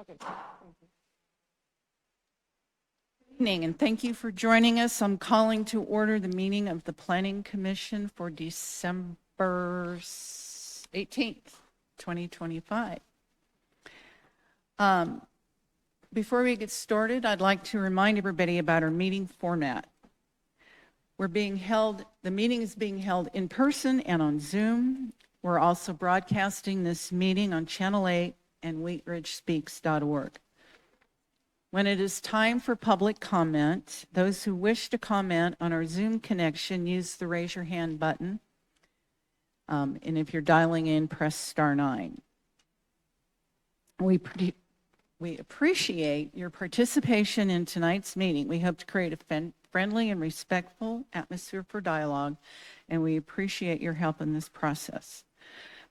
Okay. Good evening, and thank you for joining us. I'm calling to order the meeting of the Planning Commission for December 18th, 2025. Before we get started, I'd like to remind everybody about our meeting format. The meeting is being held in person and on Zoom. We're also broadcasting this meeting on Channel 8 and wheatridgespeaks.org. When it is time for public comment, those who wish to comment on our Zoom connection use the raise your hand button. And if you're dialing in, press *9. We appreciate your participation in tonight's meeting. We hope to create a friendly and respectful atmosphere for dialogue, and we appreciate your help in this process.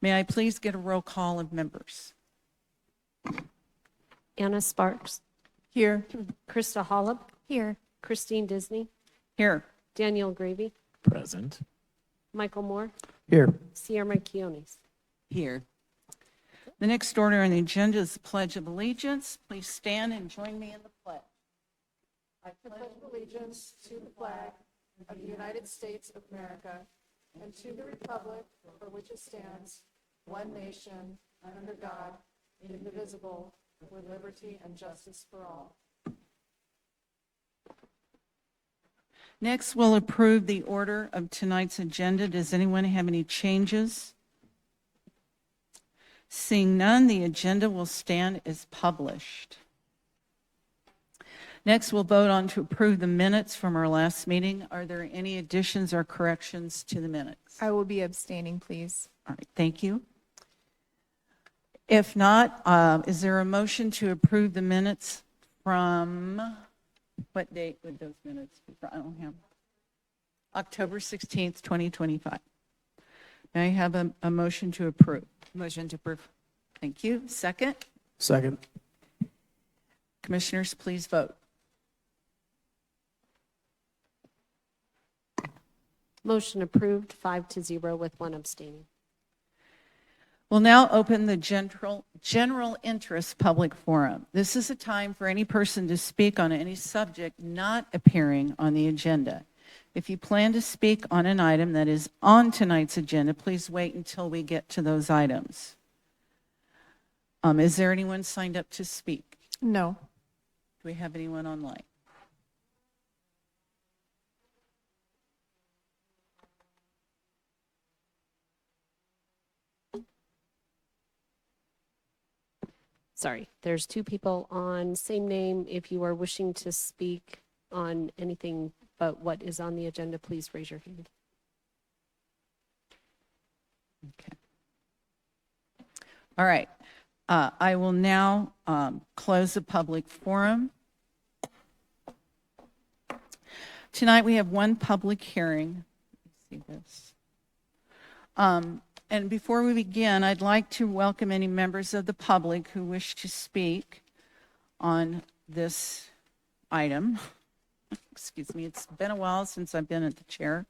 May I please get a roll call of members? Anna Sparks. Here. Krista Hollop. Here. Christine Disney. Here. Daniel Gravy. Present. Michael Moore. Here. Sierra Keonis. Here. The next order on the agenda is the Pledge of Allegiance. Please stand and join me in the pledge. I pledge allegiance to the flag of the United States of America and to the republic for which it stands, one nation, under God, indivisible, with liberty and justice for all. Next, we'll approve the order of tonight's agenda. Does anyone have any changes? Seeing none, the agenda will stand as published. Next, we'll vote on to approve the minutes from our last meeting. Are there any additions or corrections to the minutes? I will be abstaining, please. All right, thank you. If not, is there a motion to approve the minutes from, what date would those minutes be from? I don't have. October 16th, 2025. May I have a motion to approve? Motion to approve. Thank you. Second? Second. Commissioners, please vote. Motion approved 5-0 with one abstaining. We'll now open the general interest public forum. This is a time for any person to speak on any subject not appearing on the agenda. If you plan to speak on an item that is on tonight's agenda, please wait until we get to those items. Is there anyone signed up to speak? No. Do we have anyone online? Sorry, there's two people on same name. If you are wishing to speak on anything but what is on the agenda, please raise your hand. Okay. All right. I will now close the public forum. Tonight we have one public hearing. Let me see this. And before we begin, I'd like to welcome any members of the public who wish to speak on this item. Excuse me, it's been a while since I've been at the chair.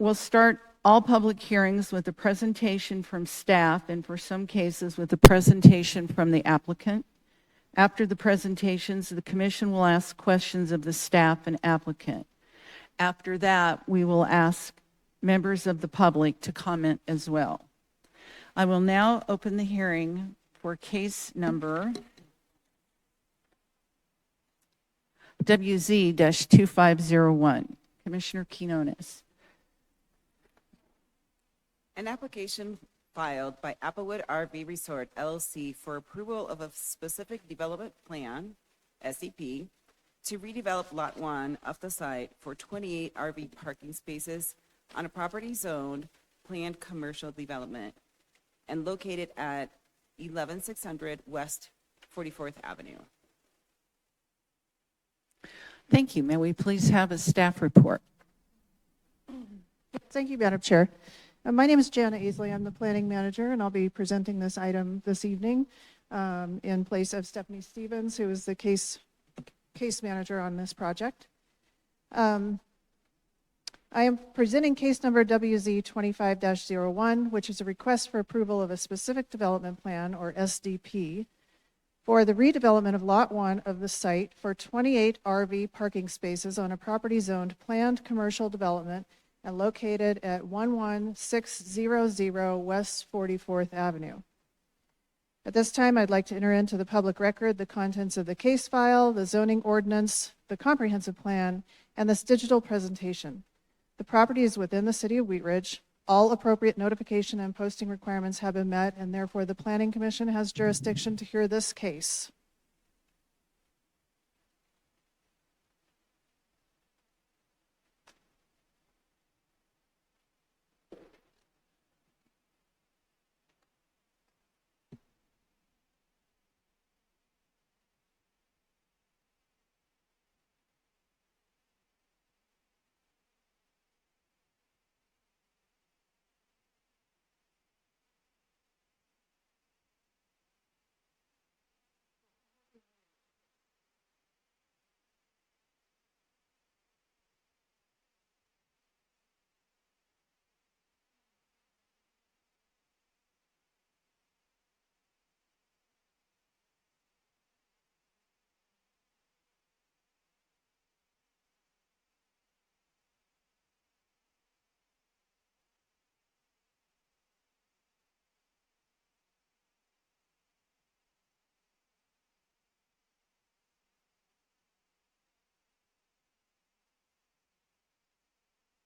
We'll start all public hearings with a presentation from staff, and for some cases with a presentation from the applicant. After the presentations, the commission will ask questions of the staff and applicant. After that, we will ask members of the public to comment as well. I will now open the hearing for case number WZ-2501. Commissioner Quinones. An application filed by Applewood RV Resort LLC for approval of a specific development plan, SEP, to redevelop Lot 1 of the site for 28 RV parking spaces on a property zoned planned commercial development and located at 11600 West 44th Avenue. Thank you. May we please have a staff report? Thank you, Madam Chair. My name is Jana Aisley. I'm the planning manager, and I'll be presenting this item this evening in place of Stephanie Stevens, who is the case manager on this project. I am presenting case number WZ 25-01, which is a request for approval of a specific development plan, or SDP, for the redevelopment of Lot 1 of the site for 28 RV parking spaces on a property zoned planned commercial development and located at 11600 West 44th Avenue. At this time, I'd like to enter into the public record the contents of the case file, the zoning ordinance, the comprehensive plan, and this digital presentation. The property is within the city of Wheat Ridge. All appropriate notification and posting requirements have been met, and therefore the Planning Commission has jurisdiction to hear this case.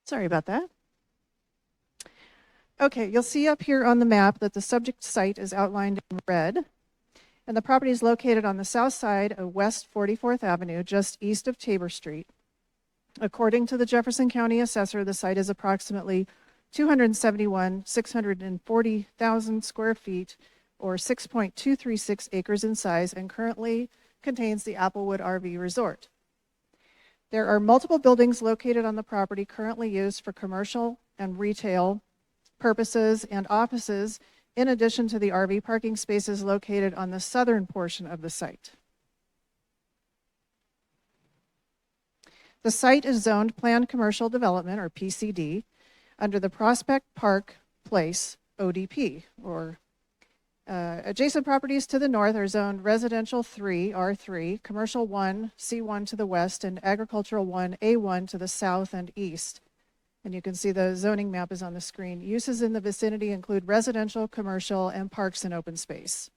Sorry about that. Okay, you'll see up here on the map that the subject site is outlined in red, and the property is located on the south side of West 44th Avenue, just east of Tabor Street. According to the Jefferson County Assessor, the site is approximately 271,640,000 square feet, or 6.236 acres in size, and currently contains the Applewood RV Resort. There are multiple buildings located on the property currently used for commercial and retail purposes and offices, in addition to the RV parking spaces located on the southern portion of the site. The site is zoned Planned Commercial Development, or PCD, under the Prospect Park Place, ODP, or adjacent properties to the north are zoned Residential 3, R3, Commercial 1, C1 to the west, and Agricultural 1, A1 to the south and east. And you can see the zoning map is on the screen. Uses in the vicinity include residential, commercial, and parks and open space.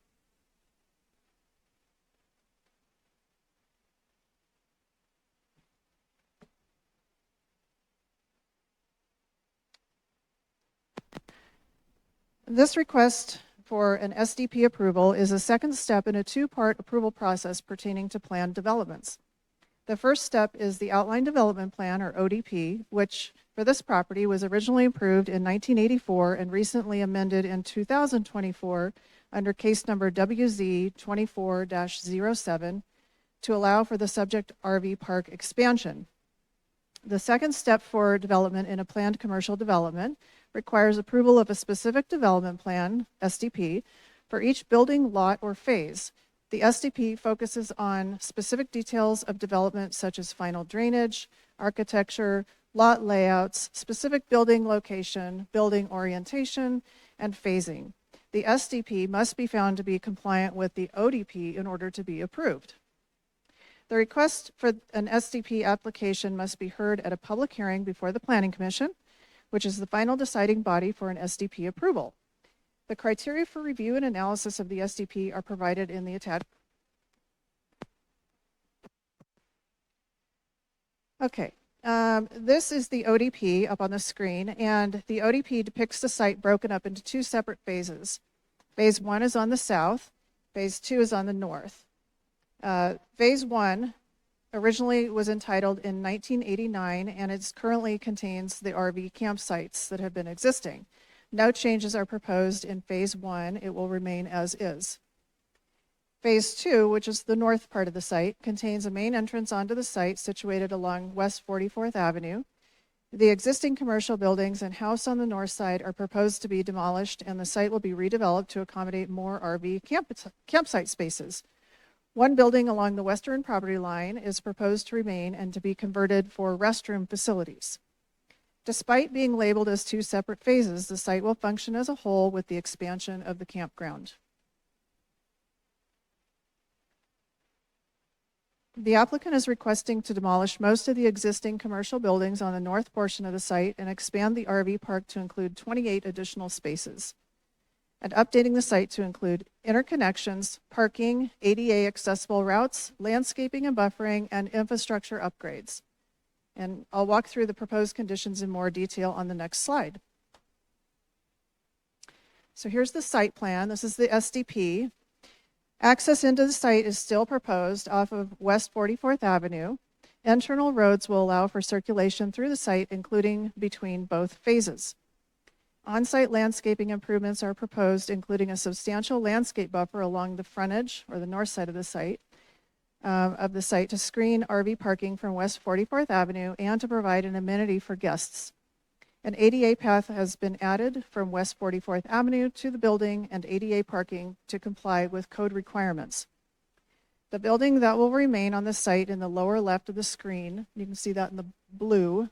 This request for an SDP approval is a second step in a two-part approval process pertaining to planned developments. The first step is the Outline Development Plan, or ODP, which for this property was originally approved in 1984 and recently amended in 2024 under case number WZ 24-07 to allow for the subject RV park expansion. The second step for development in a planned commercial development requires approval of a specific development plan, SDP, for each building, lot, or phase. The SDP focuses on specific details of development such as final drainage, architecture, lot layouts, specific building location, building orientation, and phasing. The SDP must be found to be compliant with the ODP in order to be approved. The request for an SDP application must be heard at a public hearing before the Planning Commission, which is the final deciding body for an SDP approval. The criteria for review and analysis of the SDP are provided in the attached. Okay, this is the ODP up on the screen, and the ODP depicts the site broken up into two separate phases. Phase 1 is on the south, phase 2 is on the north. Phase 1 originally was entitled in 1989, and it currently contains the RV campsites that have been existing. No changes are proposed in phase 1. It will remain as is. Phase 2, which is the north part of the site, contains a main entrance onto the site situated along West 44th Avenue. The existing commercial buildings and house on the north side are proposed to be demolished, and the site will be redeveloped to accommodate more RV campsite spaces. One building along the western property line is proposed to remain and to be converted for restroom facilities. Despite being labeled as two separate phases, the site will function as a whole with the expansion of the campground. The applicant is requesting to demolish most of the existing commercial buildings on the north portion of the site and expand the RV park to include 28 additional spaces, and updating the site to include interconnections, parking, ADA accessible routes, landscaping and buffering, and infrastructure upgrades. And I'll walk through the proposed conditions in more detail on the next slide. So here's the site plan. This is the SDP. Access into the site is still proposed off of West 44th Avenue. Internal roads will allow for circulation through the site, including between both phases. On-site landscaping improvements are proposed, including a substantial landscape buffer along the frontage or the north side of the site to screen RV parking from West 44th Avenue and to provide an amenity for guests. An ADA path has been added from West 44th Avenue to the building and ADA parking to comply with code requirements. The building that will remain on the site in the lower left of the screen, you can see that in the blue,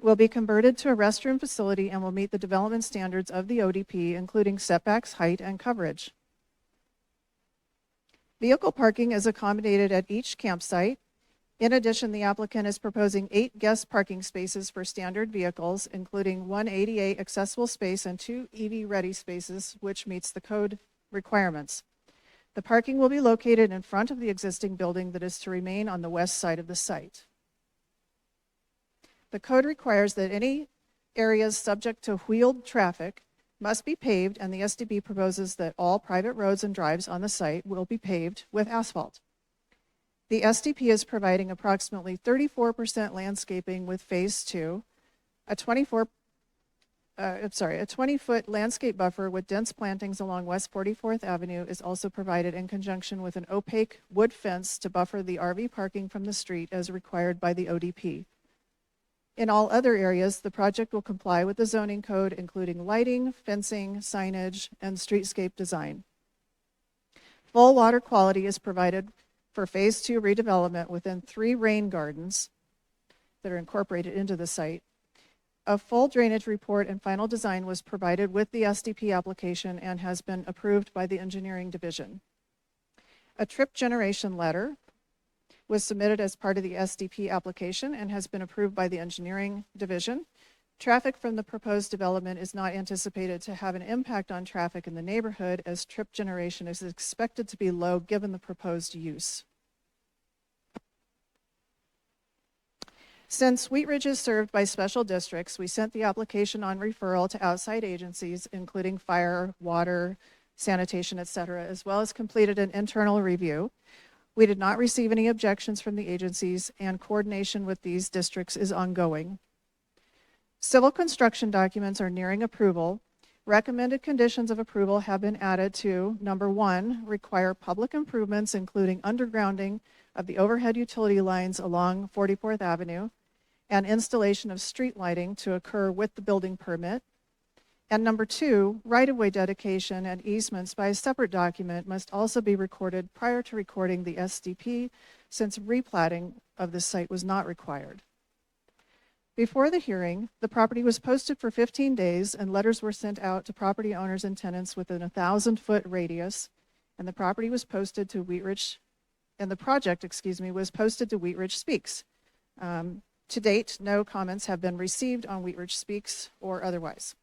will be converted to a restroom facility and will meet the development standards of the ODP, including setbacks, height, and coverage. Vehicle parking is accommodated at each campsite. In addition, the applicant is proposing 8 guest parking spaces for standard vehicles, including 1 ADA accessible space and 2 EV-ready spaces, which meets the code requirements. The parking will be located in front of the existing building that is to remain on the west side of the site. The code requires that any areas subject to wheeled traffic must be paved, and the SDP proposes that all private roads and drives on the site will be paved with asphalt. The SDP is providing approximately 34% landscaping with phase 2, a 20-foot landscape buffer with dense plantings along West 44th Avenue is also provided in conjunction with an opaque wood fence to buffer the RV parking from the street as required by the ODP. In all other areas, the project will comply with the zoning code, including lighting, fencing, signage, and streetscape design. Full water quality is provided for phase 2 redevelopment within 3 rain gardens that are incorporated into the site. A full drainage report and final design was provided with the SDP application and has been approved by the engineering division. A trip generation letter was submitted as part of the SDP application and has been approved by the engineering division. Traffic from the proposed development is not anticipated to have an impact on traffic in the neighborhood, as trip generation is expected to be low given the proposed use. Since Wheat Ridge is served by special districts, we sent the application on referral to outside agencies, including fire, water, sanitation, etc., as well as completed an internal review. We did not receive any objections from the agencies, and coordination with these districts is ongoing. Civil construction documents are nearing approval. Recommended conditions of approval have been added to: number 1, require public improvements, including undergrounding of the overhead utility lines along 44th Avenue and installation of street lighting to occur with the building permit. And number 2, right-of-way dedication and easements by a separate document must also be recorded prior to recording the SDP, since replatting of the site was not required. Before the hearing, the property was posted for 15 days and letters were sent out to property owners and tenants within a 1,000-foot radius, and the property was posted to Wheat Ridge, and the project, was posted to Wheat Ridge Speaks. To date, no comments have been received on Wheat Ridge Speaks or otherwise.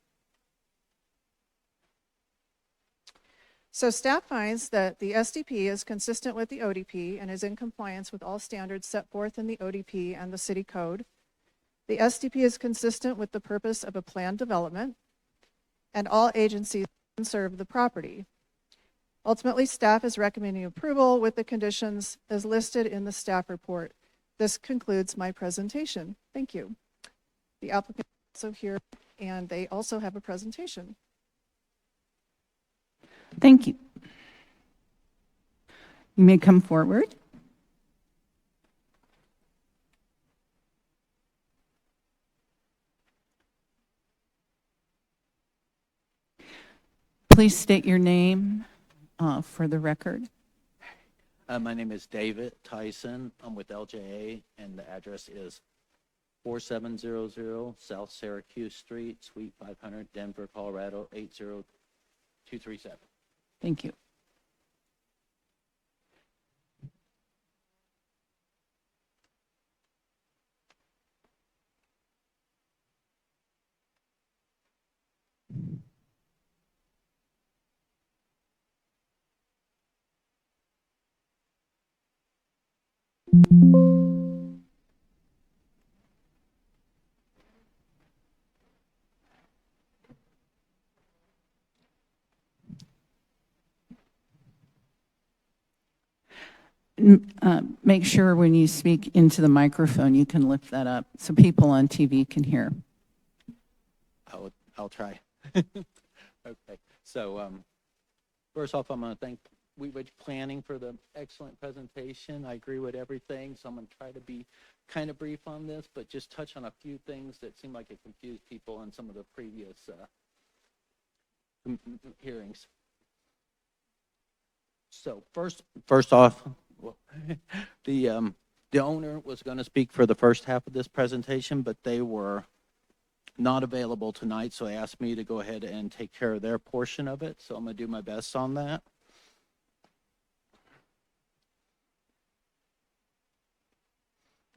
So staff finds that the SDP is consistent with the ODP and is in compliance with all standards set forth in the ODP and the city code. The SDP is consistent with the purpose of a planned development, and all agencies serve the property. Ultimately, staff is recommending approval with the conditions as listed in the staff report. This concludes my presentation. Thank you. The applicant is also here, and they also have a presentation. Thank you. You may come forward. Please state your name for the record. My name is David Tyson. I'm with LJA, and the address is 4700 South Syracuse Street, Suite 500, Denver, Colorado 80237. Thank you. Make sure when you speak into the microphone, you can lift that up so people on TV can hear. I'll try. Okay, so first off, I'm going to thank Wheat Ridge Planning for the excellent presentation. I agree with everything, so I'm going to try to be kind of brief on this, but just touch on a few things that seem like it confused people in some of the previous hearings. So first off, well, the owner was going to speak for the first half of this presentation, but they were not available tonight, so they asked me to go ahead and take care of their portion of it. So I'm going to do my best on that.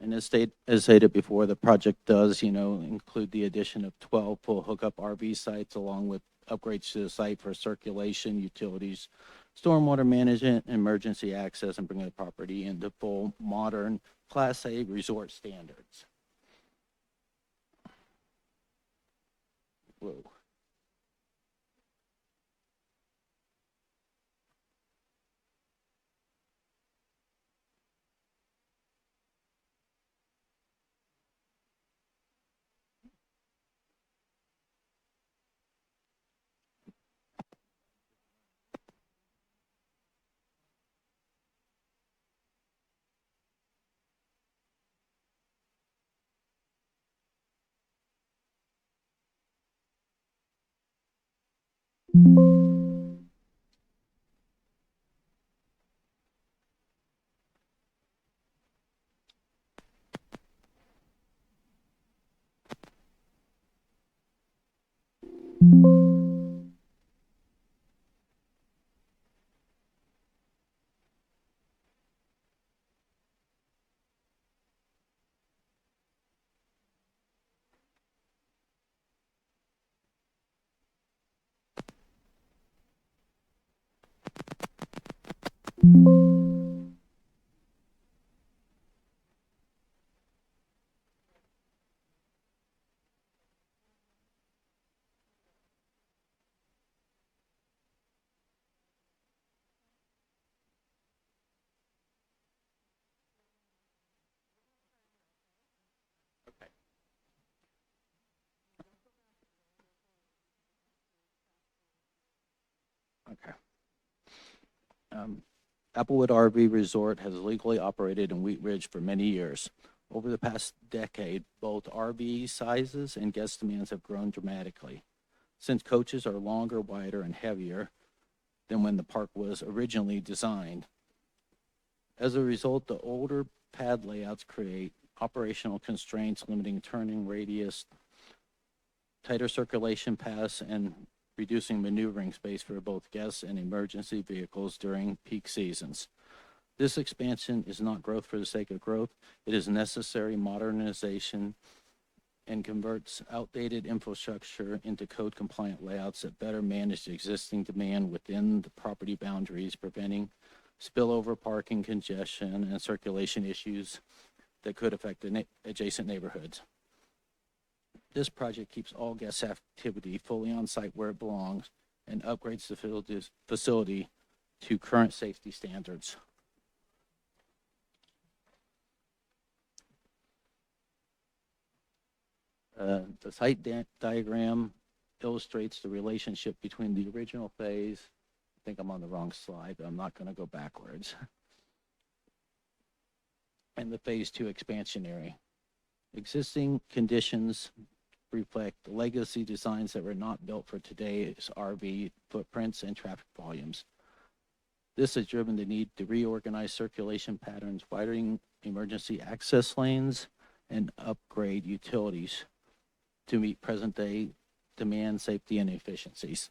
And as stated before, the project does, include the addition of 12 full hookup RV sites, along with upgrades to the site for circulation, utilities, stormwater management, emergency access, and bringing the property into full modern Class A resort standards. Whoa. Okay. Applewood RV Resort has legally operated in Wheat Ridge for many years. Over the past decade, both RV sizes and guest demands have grown dramatically. Since coaches are longer, wider, and heavier than when the park was originally designed. As a result, the older pad layouts create operational constraints limiting turning radius, tighter circulation paths, and reducing maneuvering space for both guests and emergency vehicles during peak seasons. This expansion is not growth for the sake of growth. It is necessary modernization and converts outdated infrastructure into code-compliant layouts that better manage the existing demand within the property boundaries, preventing spillover parking, congestion, and circulation issues that could affect the adjacent neighborhoods. This project keeps all guest activity fully on site where it belongs and upgrades the facility to current safety standards. The site diagram illustrates the relationship between the original phase. I think I'm on the wrong slide, but I'm not going to go backwards. And the phase 2 expansion area. Existing conditions reflect legacy designs that were not built for today's RV footprints and traffic volumes. This has driven the need to reorganize circulation patterns, widening emergency access lanes, and upgrade utilities to meet present-day demand, safety, and efficiencies.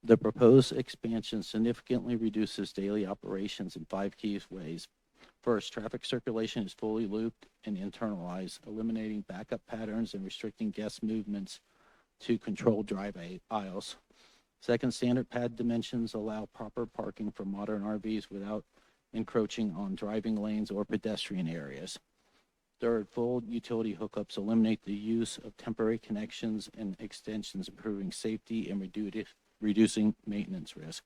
The proposed expansion significantly reduces daily operations in 5 key ways. First, traffic circulation is fully looped and internalized, eliminating backup patterns and restricting guest movements to controlled drive aisles. Second, standard pad dimensions allow proper parking for modern RVs without encroaching on driving lanes or pedestrian areas. Third, full utility hookups eliminate the use of temporary connections and extensions, improving safety and reducing maintenance risk.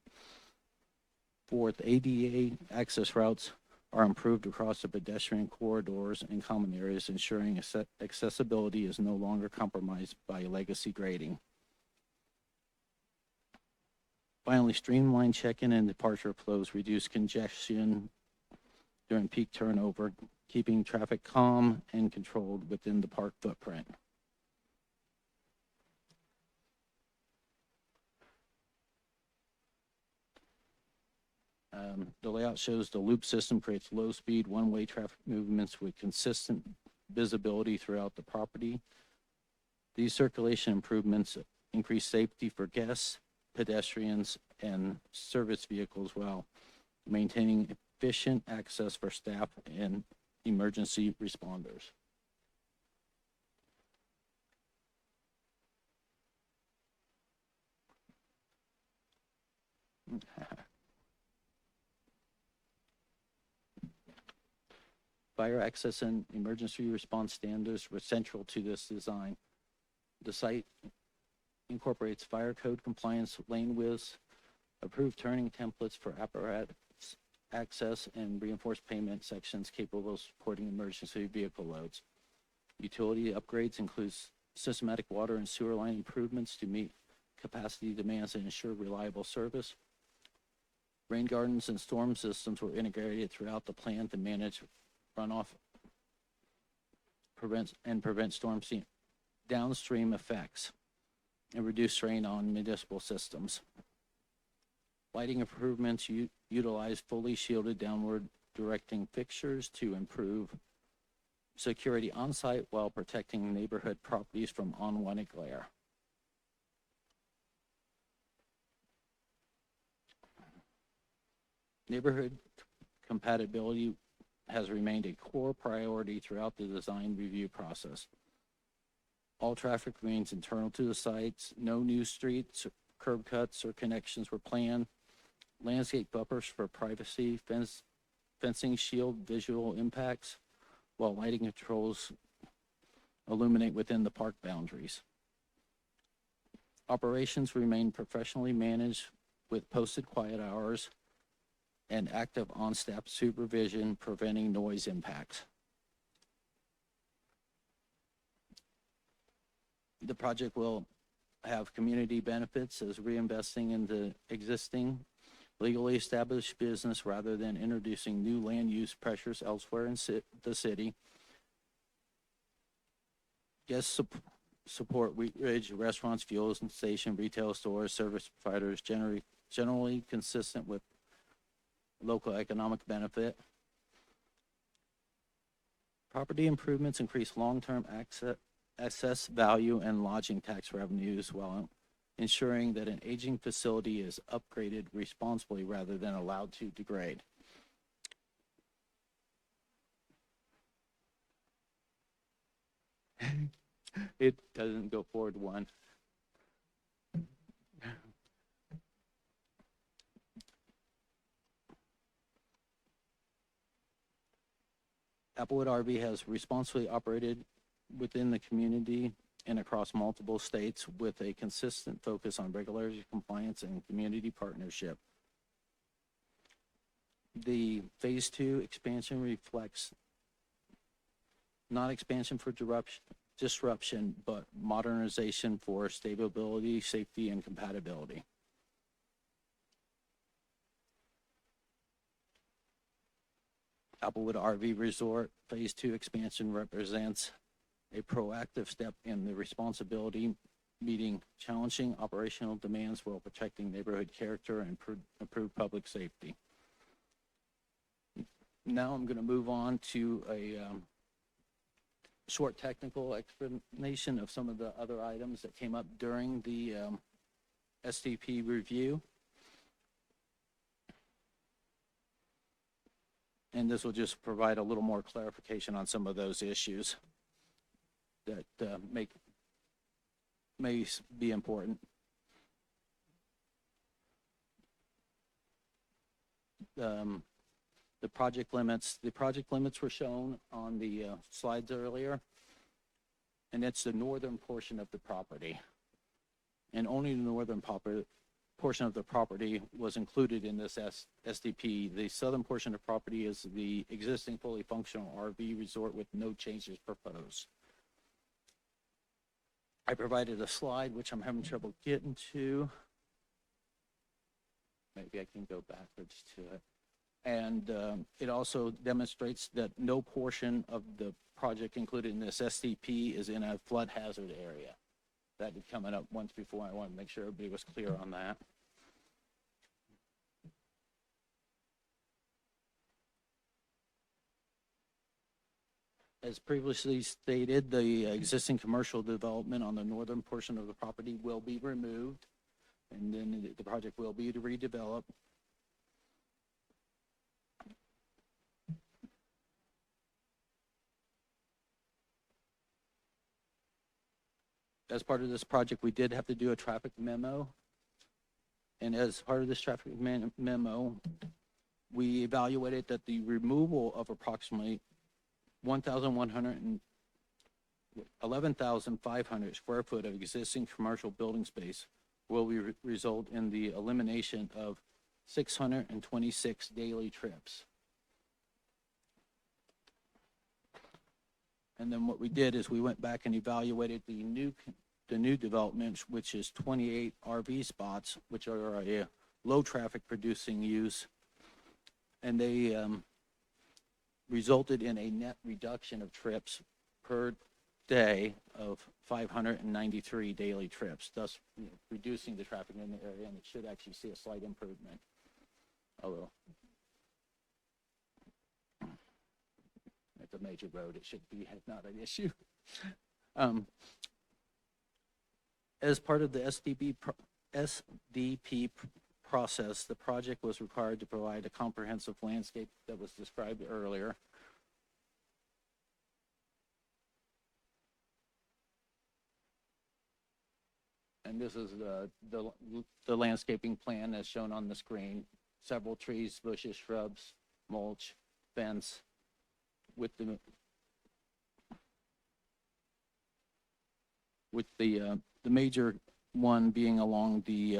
Fourth, ADA access routes are improved across the pedestrian corridors and common areas, ensuring accessibility is no longer compromised by legacy grading. Finally, streamlined check-in and departure flows reduce congestion during peak turnover, keeping traffic calm and controlled within the park footprint. The layout shows the loop system creates low-speed, one-way traffic movements with consistent visibility throughout the property. These circulation improvements increase safety for guests, pedestrians, and service vehicles while maintaining efficient access for staff and emergency responders. Fire access and emergency response standards were central to this design. The site incorporates fire code compliance lane widths, approved turning templates for apparatus access, and reinforced pavement sections capable of supporting emergency vehicle loads. Utility upgrades includes systematic water and sewer line improvements to meet capacity demands and ensure reliable service. Rain gardens and storm systems were integrated throughout the plan to manage runoff, prevent storm downstream effects, and reduce strain on municipal systems. Lighting improvements utilize fully shielded downward directing fixtures to improve security on site while protecting neighborhood properties from unwanted glare. Neighborhood compatibility has remained a core priority throughout the design review process. All traffic remains internal to the sites. No new streets, curb cuts, or connections were planned. Landscape buffers for privacy, fencing shield visual impacts, while lighting controls illuminate within the park boundaries. Operations remain professionally managed with posted quiet hours and active on-staff supervision, preventing noise impacts. The project will have community benefits as reinvesting into existing legally established business rather than introducing new land use pressures elsewhere in the city. Guests support Wheat Ridge restaurants, fuel station, retail stores, service providers, generally consistent with local economic benefit. Property improvements increase long-term access value and lodging tax revenues while ensuring that an aging facility is upgraded responsibly rather than allowed to degrade. It doesn't go forward one. Applewood RV has responsibly operated within the community and across multiple states with a consistent focus on regularity, compliance, and community partnership. The Phase 2 expansion reflects not expansion for disruption, but modernization for stability, safety, and compatibility. Applewood RV Resort Phase 2 expansion represents a proactive step in the responsibility, meeting challenging operational demands while protecting neighborhood character and improve public safety. Now I'm going to move on to a short technical explanation of some of the other items that came up during the SDP review. And this will just provide a little more clarification on some of those issues that may be important. The project limits were shown on the slides earlier, and it's the northern portion of the property. And only the northern portion of the property was included in this SDP. The southern portion of the property is the existing fully functional RV resort with no changes proposed. I provided a slide, which I'm having trouble getting to. Maybe I can go backwards to it. And it also demonstrates that no portion of the project included in this SDP is in a flood hazard area. That had come up once before. I wanted to make sure everybody was clear on that. As previously stated, the existing commercial development on the northern portion of the property will be removed, and then the project will be redeveloped. As part of this project, we did have to do a traffic memo. And as part of this traffic memo, we evaluated that the removal of approximately 11,500 square foot of existing commercial building space will result in the elimination of 626 daily trips. And then what we did is we went back and evaluated the new developments, which is 28 RV spots, which are a low traffic producing use. And they resulted in a net reduction of trips per day of 593 daily trips, thus reducing the traffic in the area, and it should actually see a slight improvement. Although it's a major road, it should be not an issue. As part of the SDP process, the project was required to provide a comprehensive landscape that was described earlier. And this is the landscaping plan as shown on the screen. Several trees, bushes, shrubs, mulch, fence, with the major one being along the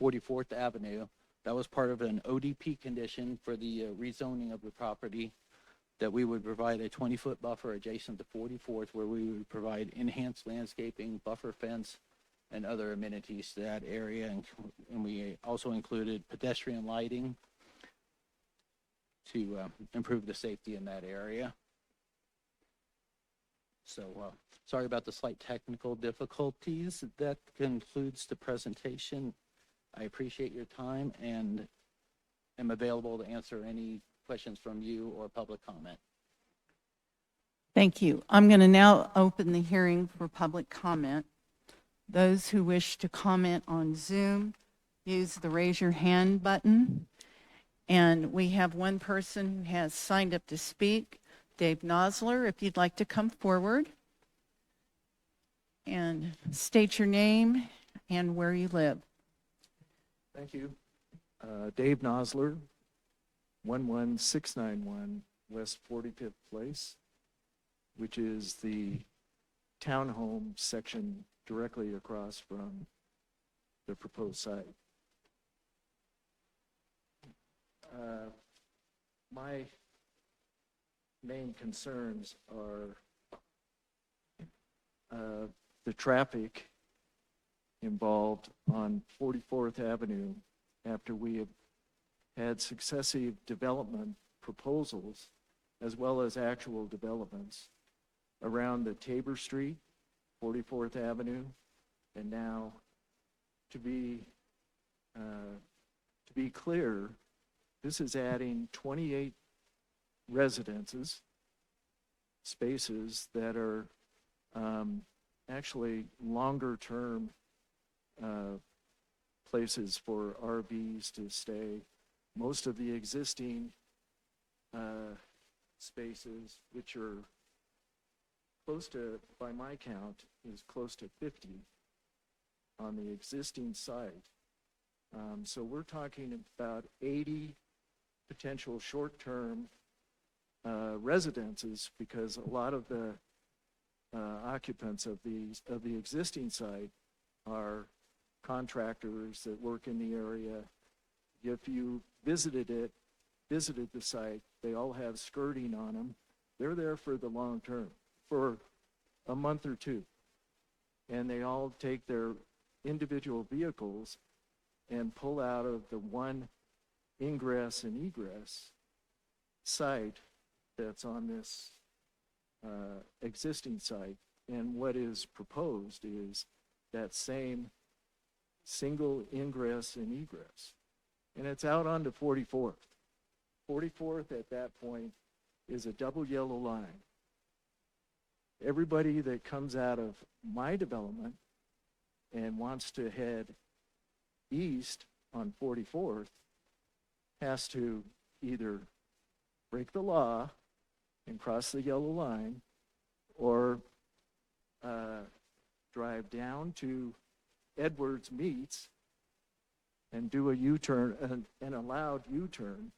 44th Avenue. That was part of an ODP condition for the rezoning of the property, that we would provide a 20-foot buffer adjacent to 44th, where we would provide enhanced landscaping, buffer fence, and other amenities to that area. And we also included pedestrian lighting to improve the safety in that area. So sorry about the slight technical difficulties. That concludes the presentation. I appreciate your time and am available to answer any questions from you or public comment. Thank you. I'm going to now open the hearing for public comment. Those who wish to comment on Zoom, use the raise your hand button. And we have one person who has signed up to speak, Dave Nosler, if you'd like to come forward and state your name and where you live. Thank you. Dave Nosler, 11691 West 45th Place, which is the townhome section directly across from the proposed site. My main concerns are the traffic involved on 44th Avenue after we have had successive development proposals as well as actual developments around the Tabor Street, 44th Avenue, and now to be clear, this is adding 28 residences, spaces that are actually longer-term places for RVs to stay. Most of the existing spaces, which are close to, by my count, is close to 50 on the existing site. So we're talking about 80 potential short-term residences, because a lot of the occupants of the existing site are contractors that work in the area. If you visited the site, they all have skirting on them. They're there for the long term, for a month or two. And they all take their individual vehicles and pull out of the one ingress and egress site that's on this existing site. And what is proposed is that same single ingress and egress. And it's out onto 44th. 44th at that point is a double yellow line. Everybody that comes out of my development and wants to head east on 44th has to either break the law and cross the yellow line, or drive down to Edwards Meats and do a U-turn, an allowed U-turn,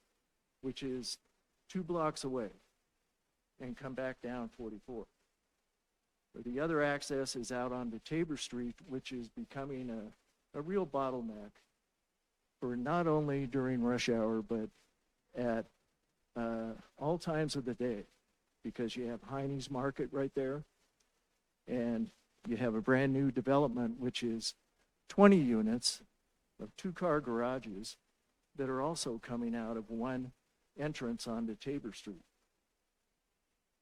which is 2 blocks away, and come back down 44th. Or the other access is out onto Tabor Street, which is becoming a real bottleneck for not only during rush hour, but at all times of the day, because you have Heine's Market right there, and you have a brand new development, which is 20 units of 2-car garages that are also coming out of one entrance onto Tabor Street.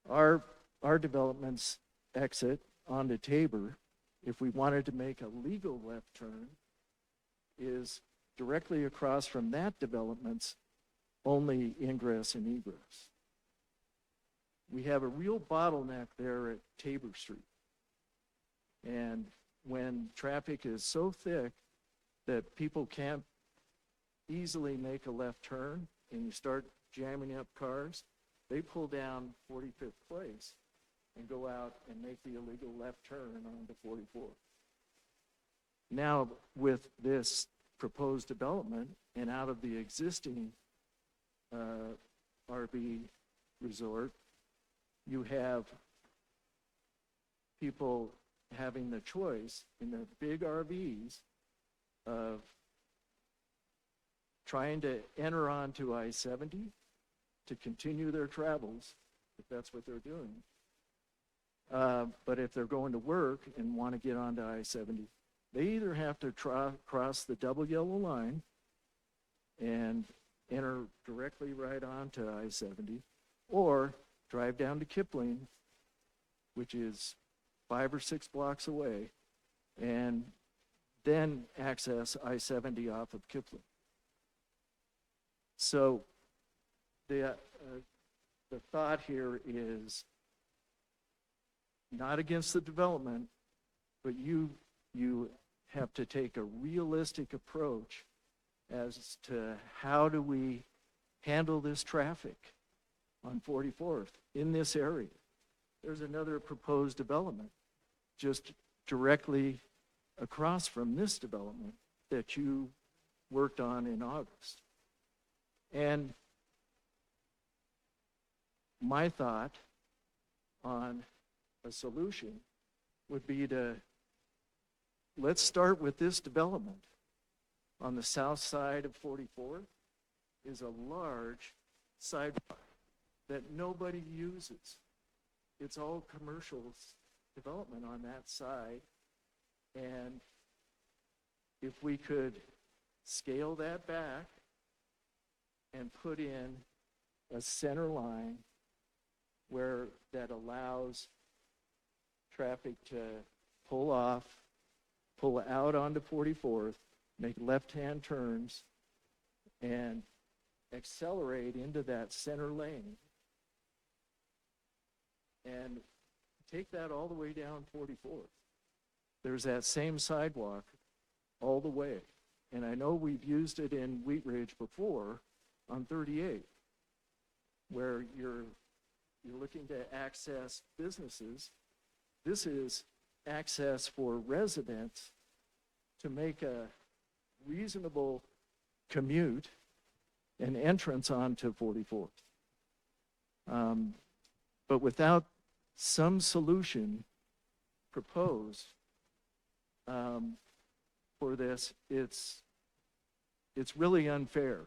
Our development's exit onto Tabor, if we wanted to make a legal left turn, is directly across from that development's only ingress and egress. We have a real bottleneck there at Tabor Street. And when traffic is so thick that people can't easily make a left turn and you start jamming up cars, they pull down 45th Place and go out and make the illegal left turn onto 44. Now, with this proposed development and out of the existing RV resort, you have people having the choice in their big RVs of trying to enter onto I-70 to continue their travels, if that's what they're doing. But if they're going to work and want to get onto I-70, they either have to cross the double yellow line and enter directly right onto I-70, or drive down to Kipling, which is 5 or 6 blocks away, and then access I-70 off of Kipling. So the thought here is not against the development, but you have to take a realistic approach as to how do we handle this traffic on 44th in this area. There's another proposed development just directly across from this development that you worked on in August. And my thought on a solution would be to, let's start with this development. On the south side of 44 is a large sidewalk that nobody uses. It's all commercial development on that side. And if we could scale that back and put in a center line where that allows traffic to pull off, pull out onto 44th, make left-hand turns, and accelerate into that center lane And take that all the way down 44th. There's that same sidewalk all the way. And I know we've used it in Wheat Ridge before on 38, where you're looking to access businesses. This is access for residents to make a reasonable commute and entrance onto 44th. But without some solution proposed for this, it's really unfair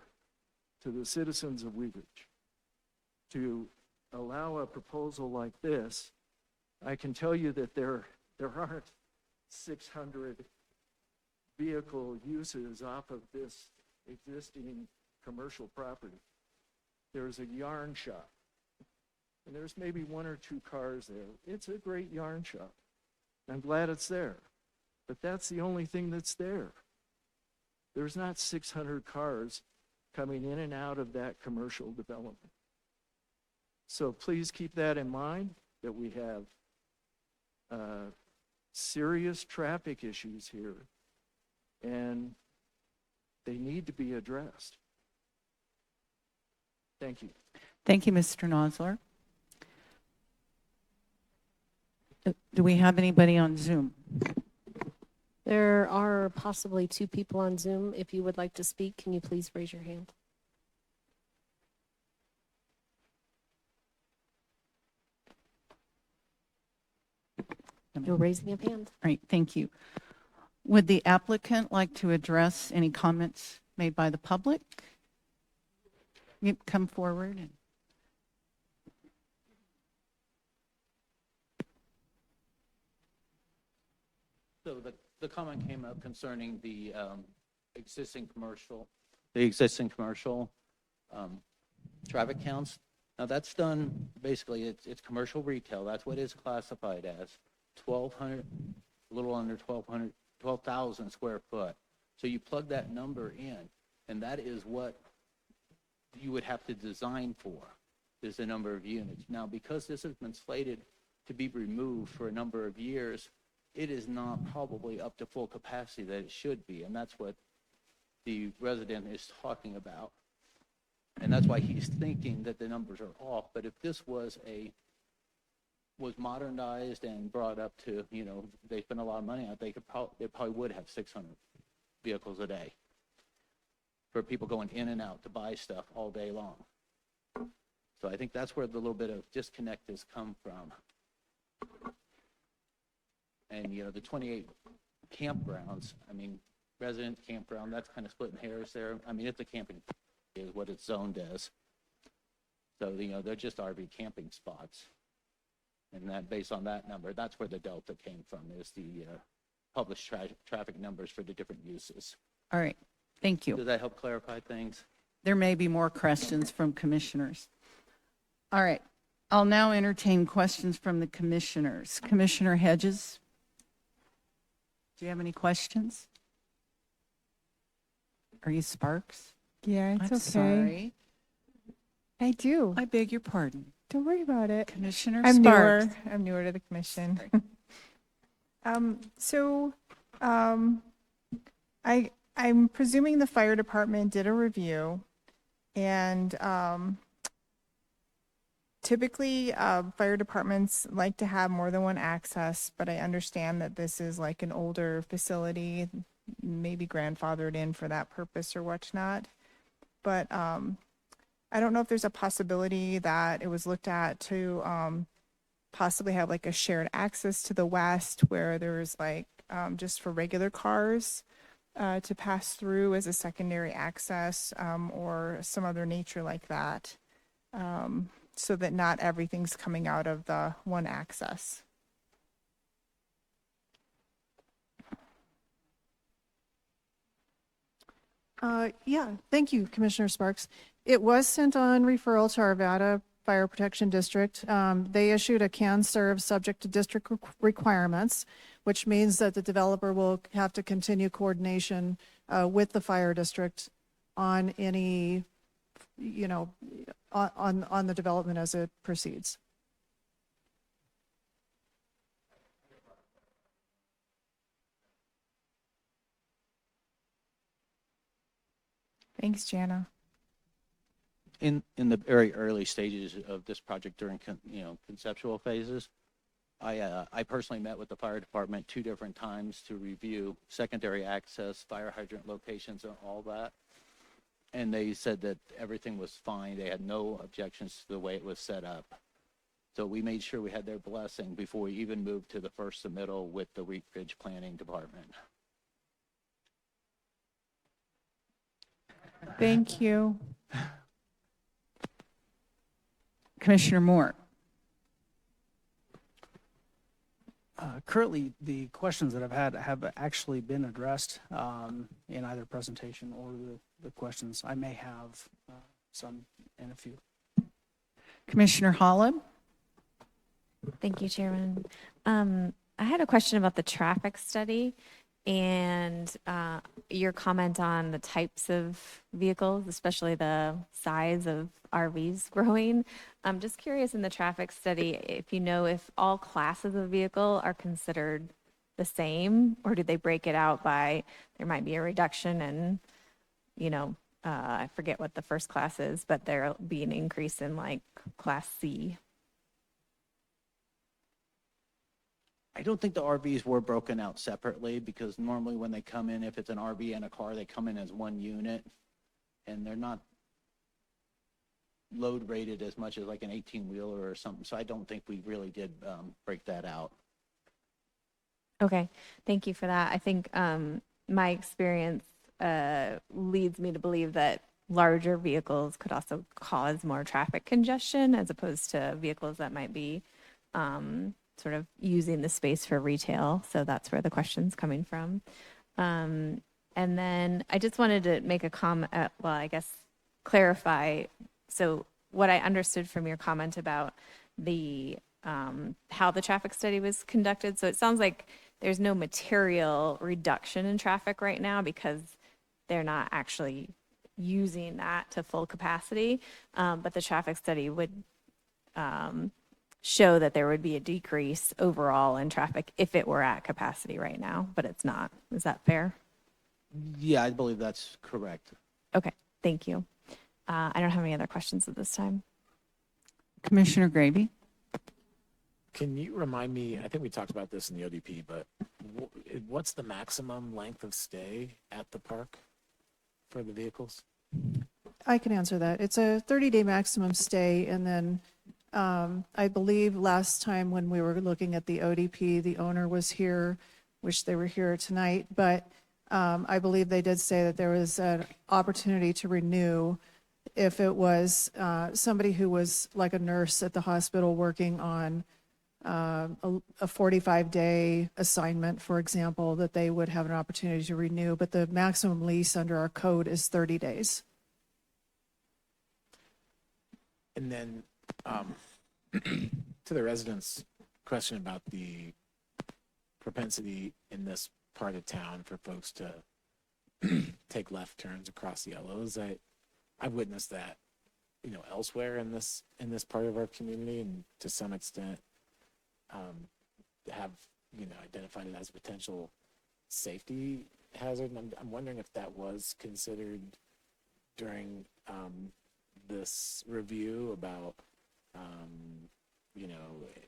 to the citizens of Wheat Ridge to allow a proposal like this. I can tell you that there aren't 600 vehicle uses off of this existing commercial property. There's a yarn shop, and there's maybe 1 or 2 cars there. It's a great yarn shop. I'm glad it's there, but that's the only thing that's there. There's not 600 cars coming in and out of that commercial development. So please keep that in mind, that we have serious traffic issues here, and they need to be addressed. Thank you. Thank you, Mr. Nosler. Do we have anybody on Zoom? There are possibly 2 people on Zoom. If you would like to speak, can you please raise your hand? All No raising of hand. right, thank you. Would the applicant like to address any comments made by the public? You come forward. So the comment came up concerning the existing commercial traffic counts. Now that's done, basically, it's commercial retail. That's what it's classified as. 1,200, a little under 1,200, 12,000 square foot. So you plug that number in, and that is what you would have to design for, is the number of units. Now, because this has been slated to be removed for a number of years, it is not probably up to full capacity that it should be, and that's what the resident is talking about. And that's why he's thinking that the numbers are off. But if this was modernized and brought up to, they spend a lot of money on it, they probably would have 600 vehicles a day for people going in and out to buy stuff all day long. So I think that's where the little bit of disconnect has come from. And, the 28 campgrounds, resident campground, that's kind of splitting hairs there. It's a camping is what it's zoned as. So, they're just RV camping spots. And that, based on that number, that's where the delta came from, is the published traffic numbers for the different uses. All right, thank you. Does that help clarify things? There may be more questions from commissioners. All right, I'll now entertain questions from the commissioners. Commissioner Hedges, do you have any questions? Are you Sparks? Yeah, it's I'm okay. sorry. I do. I beg your pardon. Don't worry about it. Commissioner I'm Sparks. newer. I'm newer to the commission. I'm presuming the fire department did a review, and typically fire departments like to have more than one access, but I understand that this is like an older facility, maybe grandfathered in for that purpose or whatnot. But I don't know if there's a possibility that it was looked at to possibly have like a shared access to the west, where there's like just for regular cars to pass through as a secondary access, or some other nature like that, so that not everything's coming out of the one access. Yeah, thank you, Commissioner Sparks. It was sent on referral to our Arvada Fire Protection District. They issued a can serve subject to district requirements, which means that the developer will have to continue coordination with the fire district on any, on the development as it proceeds. Thanks, Jana. In the very early stages of this project during, conceptual phases, I personally met with the fire department 2 different times to review secondary access, fire hydrant locations and all that. And they said that everything was fine. They had no objections to the way it was set up. So we made sure we had their blessing before we even moved to the first submittal with the Wheat Ridge Planning Department. Thank you. Commissioner Moore. Currently, the questions that I've had have actually been addressed in either presentation or the questions. I may have some in a few. Commissioner Holland. Thank you, Chairman. I had a question about the traffic study and your comment on the types of vehicles, especially the size of RVs growing. I'm just curious in the traffic study if you know if all classes of vehicle are considered the same, or do they break it out by there might be a reduction in, I forget what the first class is, but there'll be an increase in like Class C. I don't think the RVs were broken out separately because normally when they come in, if it's an RV and a car, they come in as one unit and they're not load rated as much as like an 18-wheeler or something. So I don't think we really did break that out. Okay, thank you for that. I think my experience leads me to believe that larger vehicles could also cause more traffic congestion as opposed to vehicles that might be sort of using the space for retail. So that's where the question's coming from. And then I just wanted to make a comment, clarify. So what I understood from your comment about the how the traffic study was conducted. So it sounds like there's no material reduction in traffic right now because they're not actually using that to full capacity. But the traffic study would show that there would be a decrease overall in traffic if it were at capacity right now, but it's not. Is that fair? Yeah, I believe that's correct. Okay, thank you. I don't have any other questions at this time. Commissioner Gravy. Can you remind me, I think we talked about this in the ODP, but what's the maximum length of stay at the park for the vehicles? I can answer that. It's a 30-day maximum stay, and then I believe last time when we were looking at the ODP, the owner was here, wish they were here tonight, but I believe they did say that there was an opportunity to renew if it was somebody who was like a nurse at the hospital working on a 45-day assignment, for example, that they would have an opportunity to renew, but the maximum lease under our code is 30 days. And then to the residents' question about the propensity in this part of town for folks to take left turns across yellows, I've witnessed that, elsewhere in this part of our community, and to some extent have identified it as a potential safety hazard. And I'm wondering if that was considered during this review about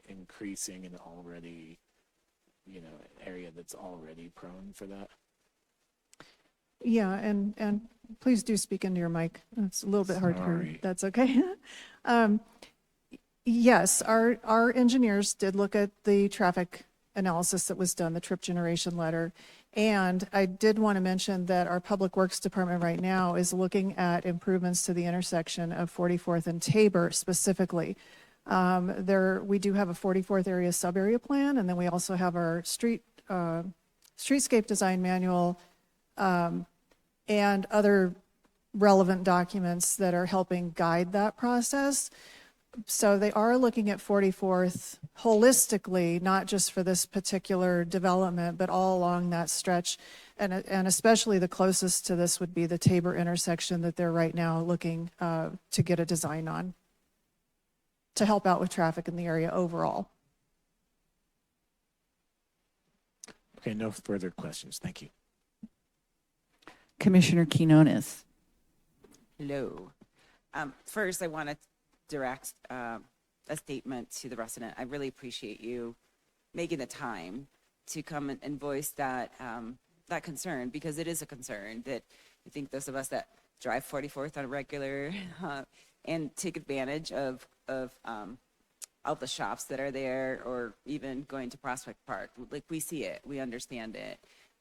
increasing an already area that's already prone for that. Yeah, and please do speak into your mic. It's a little bit hard to hear. Sorry. That's okay. Yes, our engineers did look at the traffic analysis that was done, the trip generation letter. And I did want to mention that our Public Works Department right now is looking at improvements to the intersection of 44th and Tabor specifically. We do have a 44th area sub-area plan, and then we also have our streetscape design manual and other relevant documents that are helping guide that process. So they are looking at 44th holistically, not just for this particular development, but all along that stretch. And especially the closest to this would be the Tabor intersection that they're right now looking to get a design on to help out with traffic in the area overall. Okay, no further questions. Thank you. Commissioner Quinones. Hello. First, I want to direct a statement to the resident. I really appreciate you making the time to come and voice that that concern, because it is a concern that I think those of us that drive 44th on a regular and take advantage of all the shops that are there, or even going to Prospect Park, like, we see it, we understand it.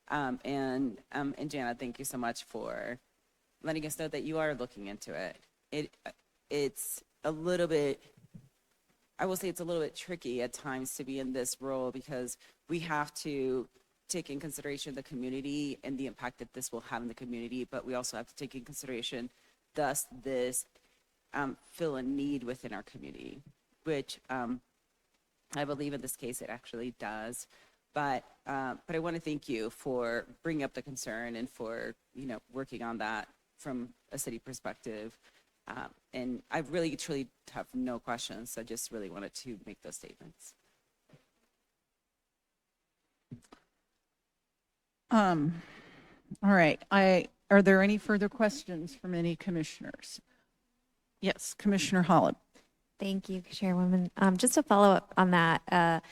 And Jana, thank you so much for letting us know that you are looking into it. It's a little bit, I will say it's a little bit tricky at times to be in this role, because we have to take in consideration the community and the impact that this will have in the community, but we also have to take in consideration, thus this fill a need within our community, which I believe in this case it actually does. But I want to thank you for bringing up the concern and for, you know, working on that from a city perspective. And I really, truly have no questions. I just really wanted to make those statements. All right. Are there any further questions from any commissioners? Yes, Commissioner Holland. Thank you, Chairwoman. Just to follow up on that,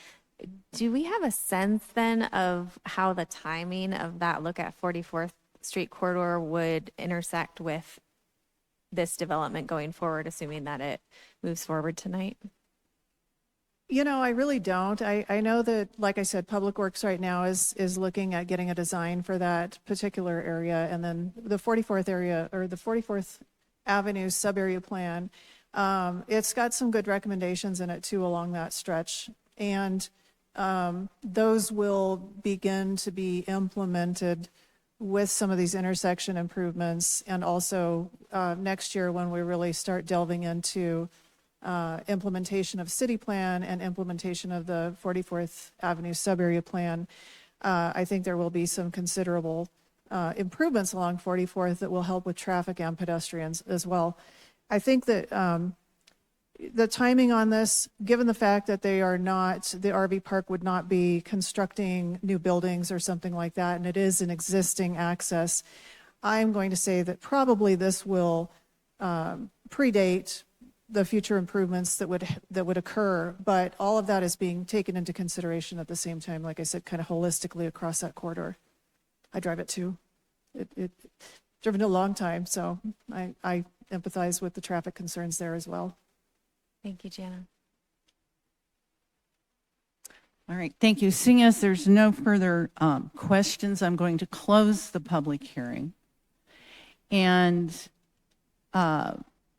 do we have a sense then of how the timing of that look at 44th Street corridor would intersect with this development going forward, assuming that it moves forward tonight? You know, I really don't. I know that, like I said, Public Works right now is looking at getting a design for that particular area. And then the 44th area, or the 44th Avenue sub-area plan, it's got some good recommendations in it too along that stretch. And those will begin to be implemented with some of these intersection improvements, and also next year when we really start delving into implementation of city plan and implementation of the 44th Avenue sub-area plan. I think there will be some considerable improvements along 44th that will help with traffic and pedestrians as well. I think that the timing on this, given the fact that they are not, the RV park would not be constructing new buildings or something like that, and it is an existing access, I'm going to say that probably this will predate the future improvements that would occur, but all of that is being taken into consideration at the same time, like I said, kind of holistically across that corridor. I drive it too. Driven it a long time, so I empathize with the traffic concerns there as well. Thank you, Jana. All right, thank you. Seeing as there's no further questions, I'm going to close the public hearing. And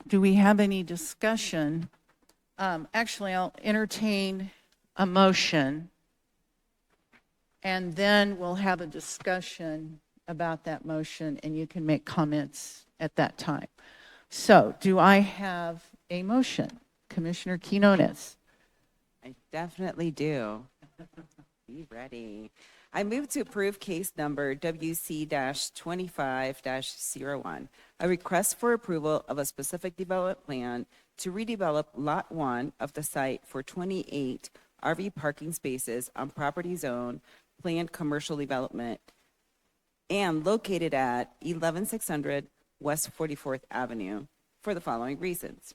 do we have any discussion? Actually, I'll entertain a motion, and then we'll have a discussion about that motion, and you can make comments at that time. So, do I have a motion? Commissioner Quinones. I definitely do. Be ready. I move to approve case number WC-25-01, a request for approval of a specific development plan to redevelop Lot 1 of the site for 28 RV parking spaces on property zone planned commercial development and located at 11600 West 44th Avenue for the following reasons.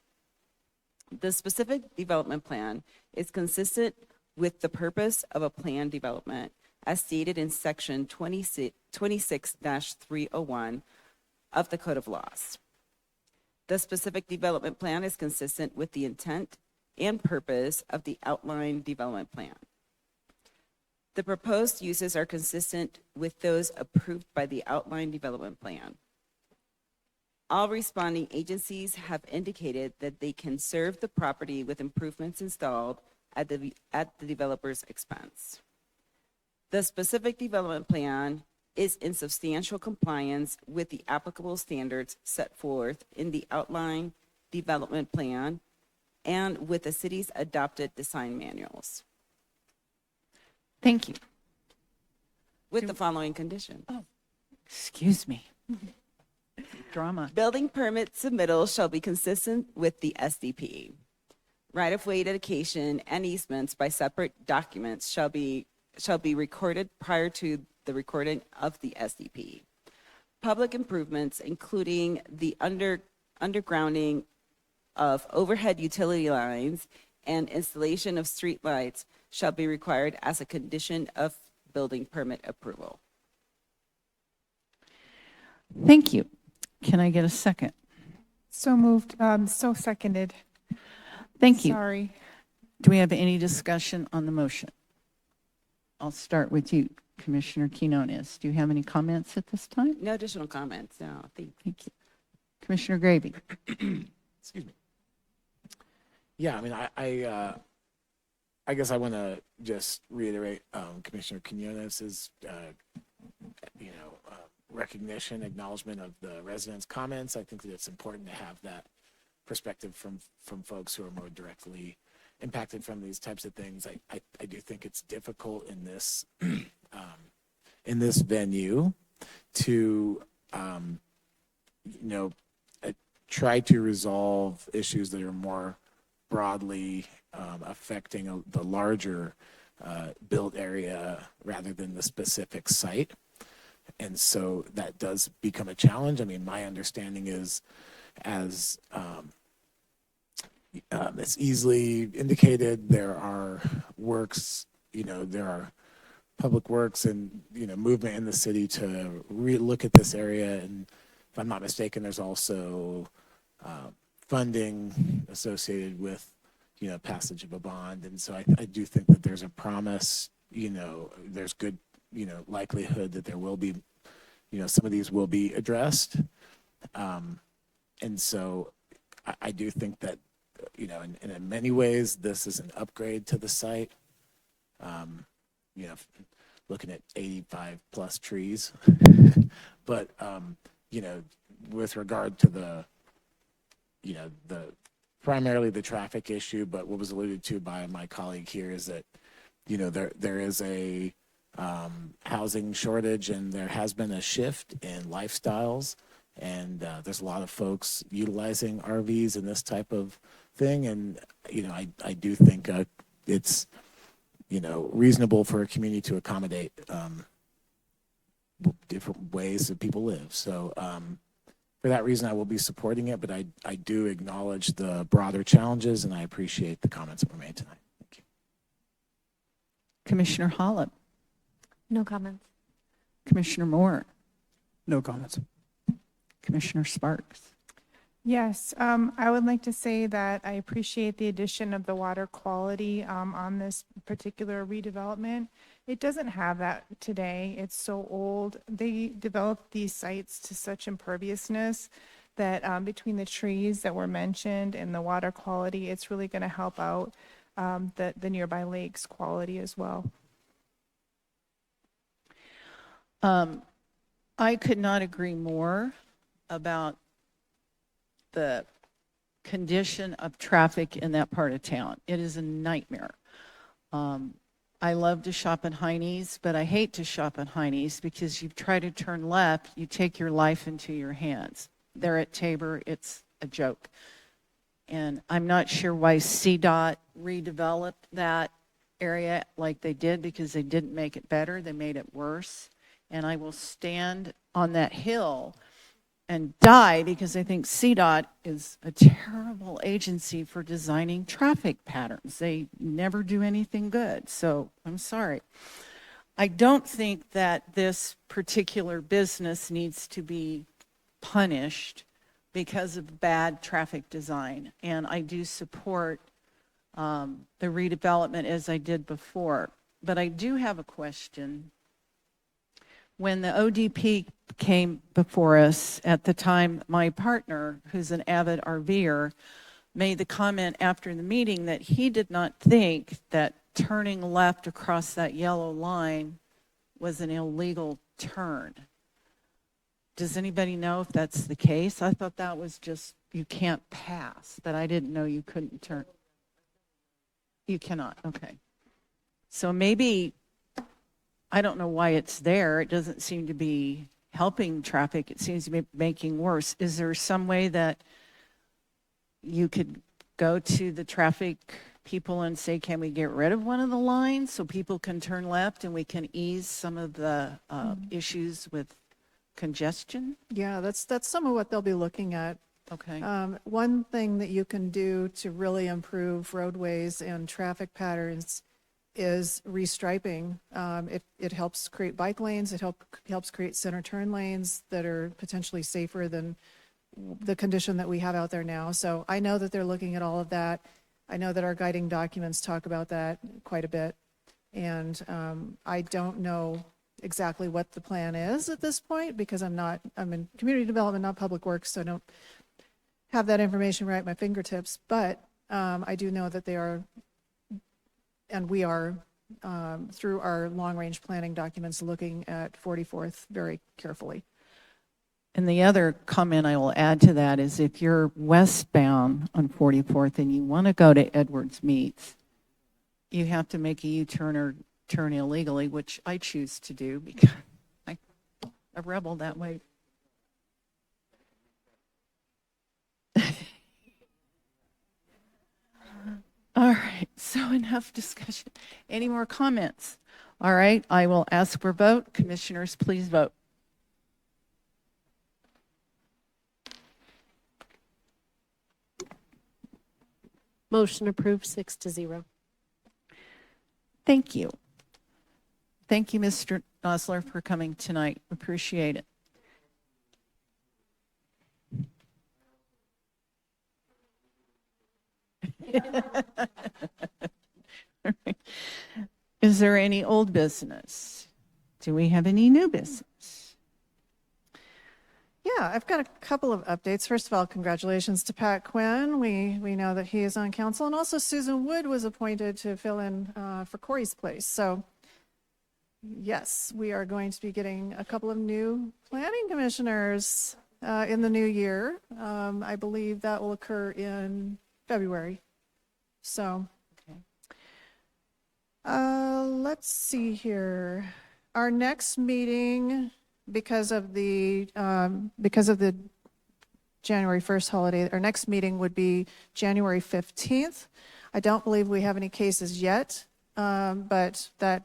The specific development plan is consistent with the purpose of a planned development as stated in section 26-301 of the Code of Laws. The specific development plan is consistent with the intent and purpose of the outlined development plan. The proposed uses are consistent with those approved by the outlined development plan. All responding agencies have indicated that they can serve the property with improvements installed at the developer's expense. The specific development plan is in substantial compliance with the applicable standards set forth in the outline development plan and with the city's adopted design manuals. Thank you. With the following condition. Excuse me. Drama. Building permit submittal shall be consistent with the SDP. Right-of-way dedication and easements by separate documents shall be recorded prior to the recording of the SDP. Public improvements, including the undergrounding of overhead utility lines, and installation of street lights shall be required as a condition of building permit approval. Thank you. Can I get a second? So moved, so seconded. Thank you. Sorry. Do we have any discussion on the motion? I'll start with you, Commissioner Quinones. Do you have any comments at this time? No additional comments, no, thank you. Thank you. Commissioner Gravy? Excuse me. Yeah, I mean, I guess I want to just reiterate Commissioner Quinones's, recognition, acknowledgement of the residents' comments. I think that it's important to have that perspective from folks who are more directly impacted from these types of things. I do think it's difficult in this in this venue to try to resolve issues that are more broadly affecting the larger built area rather than the specific site. And so that does become a challenge. I mean, my understanding is, as it's easily indicated, there are works, there are public works and, movement in the city to look at this area. And if I'm not mistaken, there's also funding associated with, passage of a bond. And so I do think that there's a promise, there's good, likelihood that there will be, some of these will be addressed. And so I do think that, in many ways, this is an upgrade to the site. Looking at 85 plus trees, but, with regard to the primarily the traffic issue, but what was alluded to by my colleague here is that, there is a housing shortage, and there has been a shift in lifestyles, and there's a lot of folks utilizing RVs and this type of thing. And, I do think it's, reasonable for a community to accommodate different ways that people live. So for that reason, I will be supporting it, but I do acknowledge the broader challenges, and I appreciate the comments that were made tonight. Thank you. Commissioner Holland? No comments. Commissioner Moore? No comments. Commissioner Sparks? Yes, I would like to say that I appreciate the addition of the water quality on this particular redevelopment. It doesn't have that today. It's so old. They developed these sites to such imperviousness that between the trees that were mentioned and the water quality, it's really going to help out the nearby lakes quality as well. I could not agree more about the condition of traffic in that part of town. It is a nightmare. I love to shop at Heine's, but I hate to shop at Heine's because you try to turn left, you take your life into your hands. There at Tabor, it's a joke. And I'm not sure why CDOT redeveloped that area like they did, because they didn't make it better, they made it worse. And I will stand on that hill and die because I think CDOT is a terrible agency for designing traffic patterns. They never do anything good, so I'm sorry. I don't think that this particular business needs to be punished because of bad traffic design, and I do support the redevelopment as I did before. But I do have a question. When the ODP came before us at the time, my partner, who's an avid RVer, made the comment after the meeting that he did not think that turning left across that yellow line was an illegal turn. Does anybody know if that's the case? I thought that was just, you can't pass, but I didn't know you couldn't turn. You cannot, okay. So maybe, I don't know why it's there. It doesn't seem to be helping traffic. It seems to be making worse. Is there some way that you could go to the traffic people and say, can we get rid of one of the lines so people can turn left and we can ease some of the issues with congestion? Yeah, that's some of what they'll be looking at Okay. One thing that you can do to really improve roadways and traffic patterns is restriping. It helps create bike lanes. It helps create center turn lanes that are potentially safer than the condition that we have out there now. So I know that they're looking at all of that. I know that our guiding documents talk about that quite a bit. And I don't know exactly what the plan is at this point because I'm in community development, not public works, so I don't have that information right at my fingertips. But I do know that they are, and we are, through our long-range planning documents, looking at 44th very carefully. And the other comment I will add to that is if you're westbound on 44th and you want to go to Edwards Meats, you have to make a U-turn or turn illegally, which I choose to do because I'm a rebel that way. All right, so enough discussion. Any more comments? All right, I will ask for vote. Commissioners, please vote. Motion approved, 6-0. Thank you. Thank you, Mr. Osler, for coming tonight. Appreciate it. Is there any old business? Do we have any new business? Yeah, I've got a couple of updates. First of all, congratulations to Pat Quinn. We know that he is on council, and also Susan Wood was appointed to fill in for Corey's place. So yes, we are going to be getting a couple of new planning commissioners in the new year. I believe that will occur in February. So let's see here. Our next meeting, because of the January 1st holiday, our next meeting would be January 15th. I don't believe we have any cases yet, but that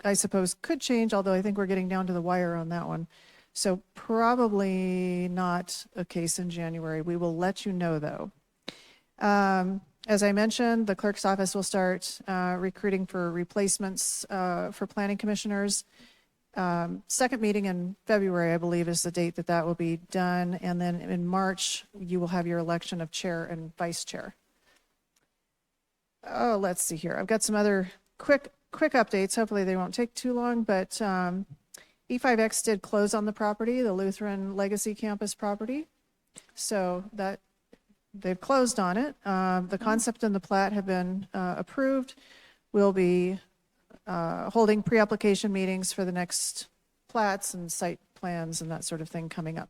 I suppose could change, although I think we're getting down to the wire on that one. So probably not a case in January. We will let you know, though. As I mentioned, the clerk's office will start recruiting for replacements for planning commissioners. Second meeting in February, I believe, is the date that will be done. And then in March, you will have your election of chair and vice chair. Oh, let's see here. I've got some other quick updates. Hopefully they won't take too long, but E5X did close on the property, the Lutheran Legacy Campus property. So that they've closed on it. The concept and the plat have been approved. We'll be holding pre-application meetings for the next plats and site plans and that sort of thing coming up.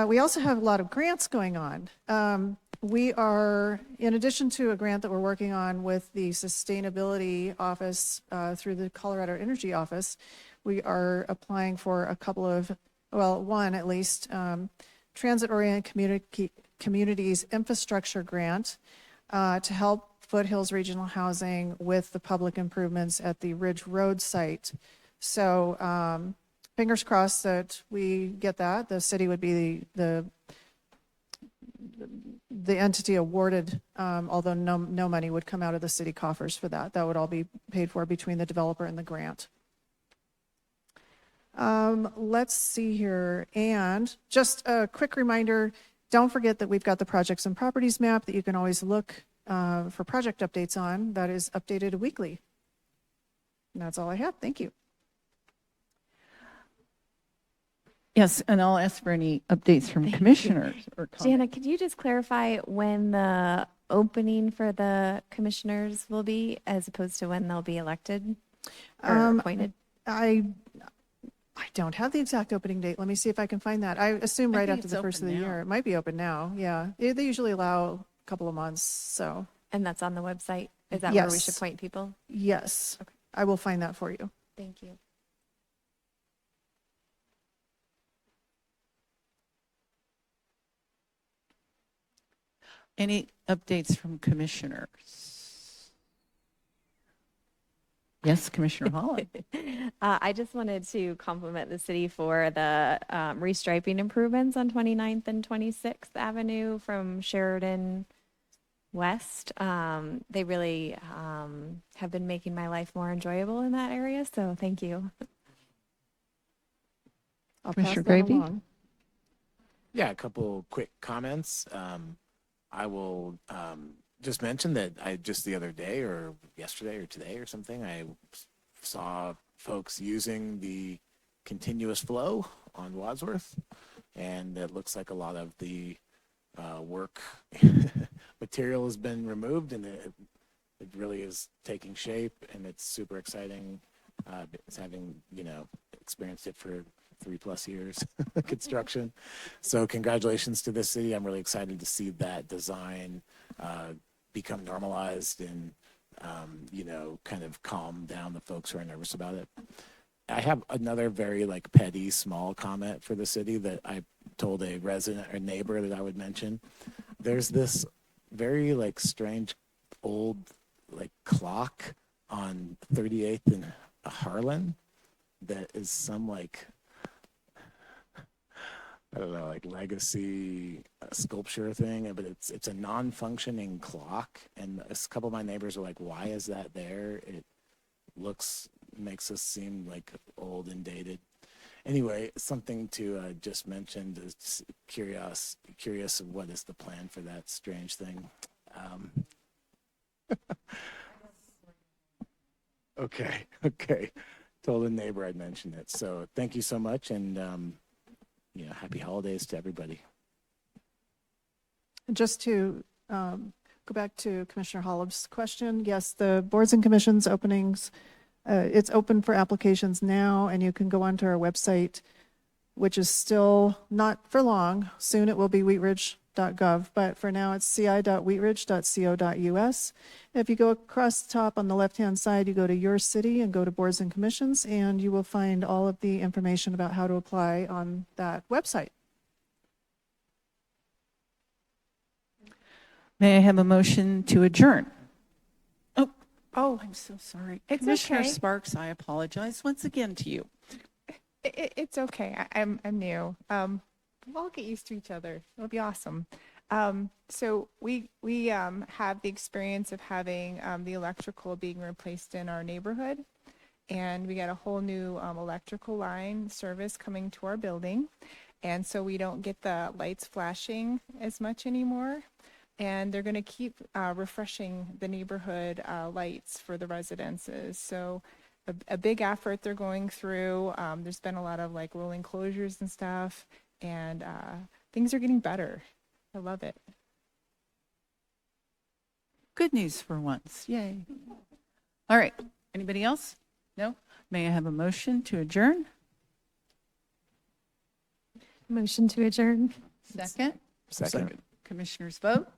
We also have a lot of grants going on. We are, in addition to a grant that we're working on with the Sustainability Office through the Colorado Energy Office, we are applying for a couple of, well, one at least, Transit-Oriented Communities Infrastructure Grant to help Foothills Regional Housing with the public improvements at the Ridge Road site. So fingers crossed that we get that. The city would be the entity awarded, although no money would come out of the city coffers for that. That would all be paid for between the developer and the grant. Let's see here. And just a quick reminder, don't forget that we've got the projects and properties map that you can always look for project updates on. That is updated weekly. And that's all I have. Thank you. Yes, and I'll ask for any updates from commissioners or comments. Jana, could you just clarify when the opening for the commissioners will be as opposed to when they'll be elected or appointed? I don't have the exact opening date. Let me see if I can find that. I assume right after the first of the year. It might be open now. Yeah. They usually allow a couple of months. So. And that's on the website? Is that where we should point people? Yes. Okay. I will find that for you. Thank you. Any updates from commissioners? Yes, Commissioner Holland. I just wanted to compliment the city for the restriping improvements on 29th and 26th Avenue from Sheridan West. They really have been making my life more enjoyable in that area, so thank you. I'll pass Commissioner that Gravy? along. Yeah, a couple quick comments. I will just mention that I just the other day or yesterday or today or something, I saw folks using the continuous flow on Wadsworth, and it looks like a lot of the work material has been removed, and it really is taking shape, and it's super exciting. It's having, experienced it for 3+ years construction. So congratulations to the city. I'm really excited to see that design become normalized and, kind of calm down the folks who are nervous about it. I have another very petty small comment for the city that I told a resident or neighbor that I would mention. There's this very strange old clock on 38th and Harlan that is some I don't know, legacy sculpture thing, but it's a non-functioning clock, and a couple of my neighbors are like, "Why is that there? It makes us seem old and dated." Anyway, something to just mention. Just curious of what is the plan for that strange thing. Okay. Told a neighbor I'd mention it. So thank you so much, and happy holidays to everybody. Just to go back to Commissioner Hollow's question, yes, the boards and commissions openings, it's open for applications now, and you can go onto our website, which is still not for long. Soon it will be wheatridge.gov, but for now it's ci.wheatridge.co.us. If you go across the top on the left-hand side, you go to your city and go to boards and commissions, and you will find all of the information about how to apply on that website. May I have a motion to adjourn? Oh, I'm so sorry. It's Commissioner okay. Sparks, I apologize once again to you. It's okay. I'm new. We'll all get used to each other. It'll be awesome. So we have the experience of having the electrical being replaced in our neighborhood, and we got a whole new electrical line service coming to our building, and so we don't get the lights flashing as much anymore. And they're going to keep refreshing the neighborhood lights for the residences. So a big effort they're going through. There's been a lot of rolling closures and stuff, and things are getting better. I love it. Good news for once. Yay. All right. Anybody else? No? May I have a motion to adjourn? Motion to adjourn. Second? Second. Commissioners vote?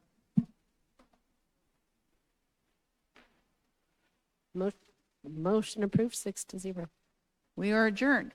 Motion approved 6-0. We are adjourned.